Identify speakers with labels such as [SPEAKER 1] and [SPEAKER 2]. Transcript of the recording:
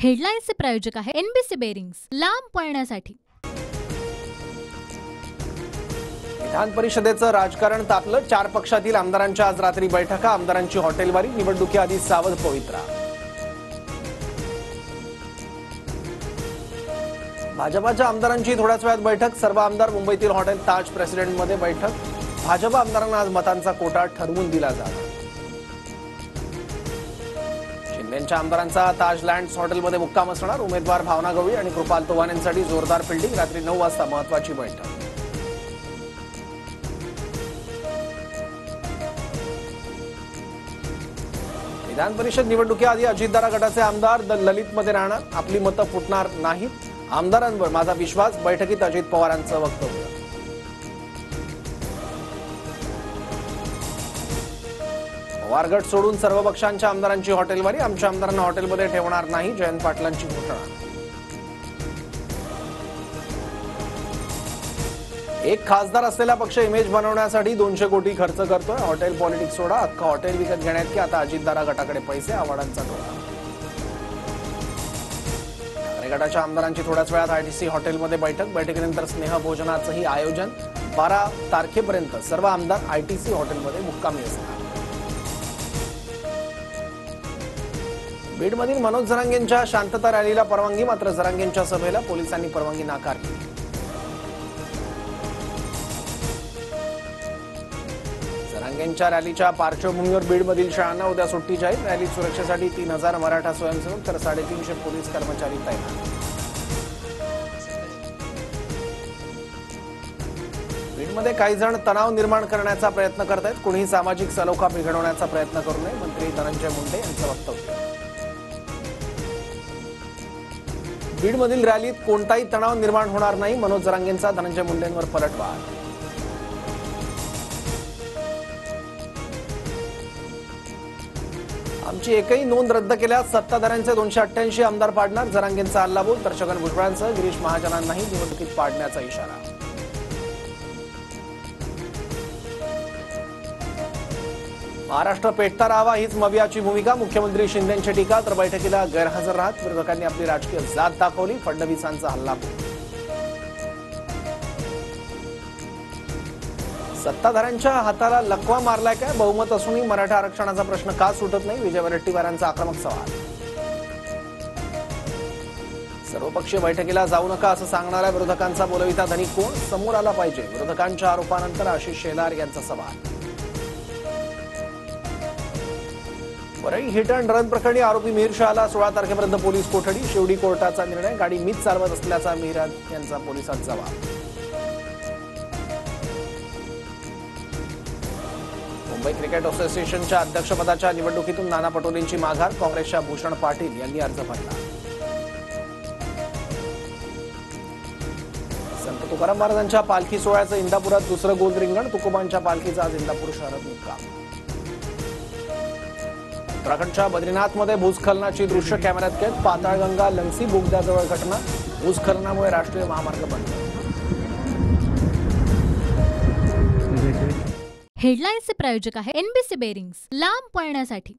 [SPEAKER 1] हेडलाईन्सचे प्रायोजक आहे NBC bearings, लांब पळण्यासाठी।
[SPEAKER 2] विधान परिषदेचं राजकारण तापलं। 4 पक्षातील आमदारांच्या आज रात्री बैठका, आमदारांची हॉटेलवारी, निवडणुकीआधी सावध पवित्रा। भाजपाच्या आमदारांची थोड्याच वेळात बैठक, सर्व आमदार मुंबईतील हॉटेल ताज प्रेसिडेंटमध्ये बैठक। भाजप आमदारांना आज मतांचा कोटा ठरवून दिला जाणार। शिंदेच्या आमदारांचा ताज लँड्स हॉटेलमध्ये मुक्काम असणार। उमेदवार भावना गवळी आणि कृपाल तोवानेंसाठी जोरदार फिल्डिंग। रात्री 9 वाजता महत्त्वाची बैठक। विधान परिषद निवडणुकीआधी अजितदादा गटाचे आमदार ललितमध्ये राहणार, आपली मतं फुटणार नाहीत, आमदारांवर माझा विश्वास। बैठकीत अजित पवारांचं वक्तव्य। पवार गट सोडून सर्व पक्षांच्या आमदारांची हॉटेलवारी, आमच्या आमदारांना हॉटेलमध्ये ठेवणार नाही, जयंत पाटलांची घोषणा। एक खासदार असलेला पक्ष इमेज बनवण्यासाठी 200 कोटी खर्च करतोय। हॉटेल पॉलिटिक्स सोडा, अख्खा हॉटेल विकत घेण्यात की आता अजितदादा गटाकडे पैसे, आव्हाडांचा टोला। ठाकरे गटाच्या आमदारांची थोड्याच वेळात आयटीसी हॉटेलमध्ये बैठक, बैठकीनंतर स्नेहभोजनाचंही आयोजन। 12 तारखेपर्यंत सर्व आमदार आयटीसी हॉटेलमध्ये मुक्कामी असणार। बीडमधील मनोज जरांगेंच्या शांतता रॅलीला परवानगी, मात्र जरांगेंच्या सभेला पोलिसांनी परवानगी नाकारली। जरांगेंच्या रॅलीच्या पार्श्वभूमीवर बीडमधील शाळांना उद्या सुट्टी जाहीर। रॅली सुरक्षेसाठी 3000 मराठा स्वयंसेवक तर 350 पोलीस कर्मचारी तैनात। बीडमध्ये काही जण तणाव निर्माण करण्याचा प्रयत्न करत आहेत, कोणीही सामाजिक सलोखा बिघडवण्याचा प्रयत्न करू नये, मंत्री धनंजय मुंडे यांचं वक्तव्य। बीडमधील रॅलीत कोणताही तणाव निर्माण होणार नाही, मनोज जरांगेंचा धनंजय मुंडेंवर पलटवार। आमची एकही नोंद रद्द केल्यास सत्ताधाऱ्यांचे 288 आमदार पाडणार, जरांगेंचा हल्लाबोल। तर छगन भुजबळांसह गिरीश महाजनांनाही निवडणुकीत पाडण्याचा इशारा। महाराष्ट्र पेटता राहावा हीच मवियाची भूमिका, मुख्यमंत्री शिंदेंची टीका। तर बैठकीला गैरहजर राहत विरोधकांनी आपली राजकीय जात दाखवली, फडणवीसांचा हल्लाबोल। सत्ताधाऱ्यांच्या हाताला लकवा मारलाय काय, बहुमत असूनही मराठा आरक्षणाचा प्रश्न का सुटत नाही, विजय वडेट्टीवारांचा आक्रमक सवाल। सर्वपक्षीय बैठकीला जाऊ नका असं सांगणाऱ्या विरोधकांचा बोलविता धनी कोण, समोर आला पाहिजे, विरोधकांच्या आरोपानंतर आशिष शेलार यांचा सवाल। वरळी हिट अँड रन प्रकरणी आरोपी मिहिर शहाला 16 तारखेपर्यंत पोलीस कोठडी, शेवटी कोर्टाचा निर्णय। गाडी मीच चालवत असल्याचा मिहिर यांचा पोलिसात जबाब। मुंबई क्रिकेट असोसिएशनच्या अध्यक्षपदाच्या निवडणुकीतून नाना पटोलेंची माघार, काँग्रेसच्या भूषण पाटील यांनी अर्ज भरला। संत तुकाराम महाराजांच्या पालखी सोहळ्याचं इंदापुरात दुसरं गोल रिंगण, तुकोबांच्या पालखीचा आज इंदापूर शहरात मुक्काम। उत्तराखंडच्या बद्रीनाथमध्ये भूस्खलनाची दृश्य कॅमेऱ्यात कैद, पाताळगंगा लंगसी बोगद्याजवळ घटना, भूस्खलनामुळे राष्ट्रीय महामार्ग बंद।
[SPEAKER 1] हेडलाईन्सचे प्रायोजक आहे एनबीसी बेरिंग्स, लांब पळण्यासाठी।